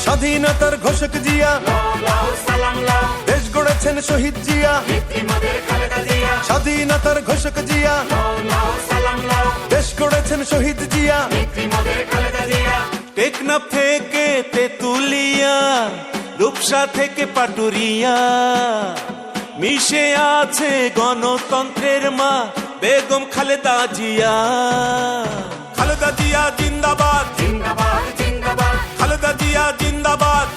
স্বাধীনতার ঘোষক জিয়া, দেশ গড়েছেন শহীদ জিয়া। স্বাধীনতার ঘোষক জিয়া, দেশ গড়েছেন শহীদ জিয়া। টেকনাফ থেকে তেতুলিয়া, রূপসা থেকে পাটুরিয়া, মিশে আছে গণতন্ত্রের মা বেগম খালেদা জিয়া। খালেদা জিয়া জিন্দাবাদ, খালেদা জিয়া জিন্দাবাদ।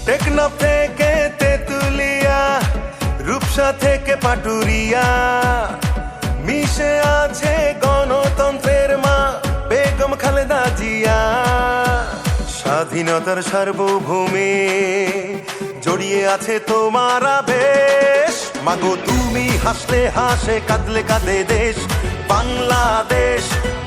টেকনাফ থেকে তেতুলিয়া, রূপসা থেকে পাটুরিয়া, মিশে আছে গণতন্ত্রের মা বেগম খালেদা জিয়া। স্বাধীনতার সার্বভৌমে জড়িয়ে আছে তোমার আবেশ। মাগো তুমি হাসলে হাসে, কাঁদলে কাঁদে দেশ বাংলাদেশ,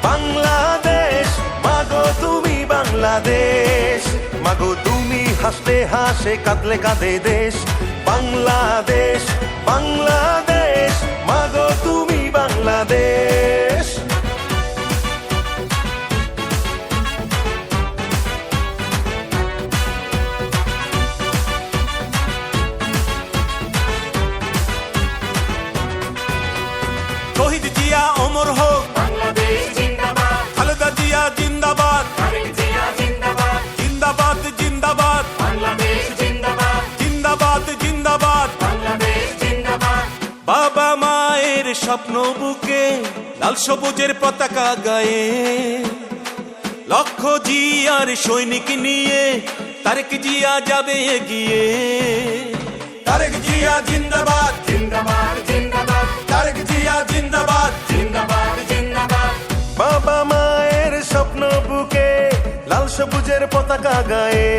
বাংলাদেশ। মাগো তুমি বাংলাদেশ, মাগো তুমি হাসলে হাসে, কাঁদলে কাঁদে দেশ বাংলাদেশ, বাংলাদেশ। মাগো তুমি বাংলাদেশ। শহীদ জিয়া অমর হোক, খালেদা জিয়া জিন্দাবাদ, জিন্দাবাদ জিন্দাবাদ, জিন্দাবাদ জিন্দাবাদ। বাবা মায়ের স্বপ্ন বুকে লাল সবুজের পতাকা গায়ে, লক্ষ জিয়ার সৈনিক নিয়ে তারেক জিয়া যাবে এগিয়ে। তারেক জিয়া জিন্দাবাদ, তারেক জিয়া জিন্দাবাদ। বাবা মায়ের স্বপ্ন বুকে লাল সবুজের পতাকা গায়ে,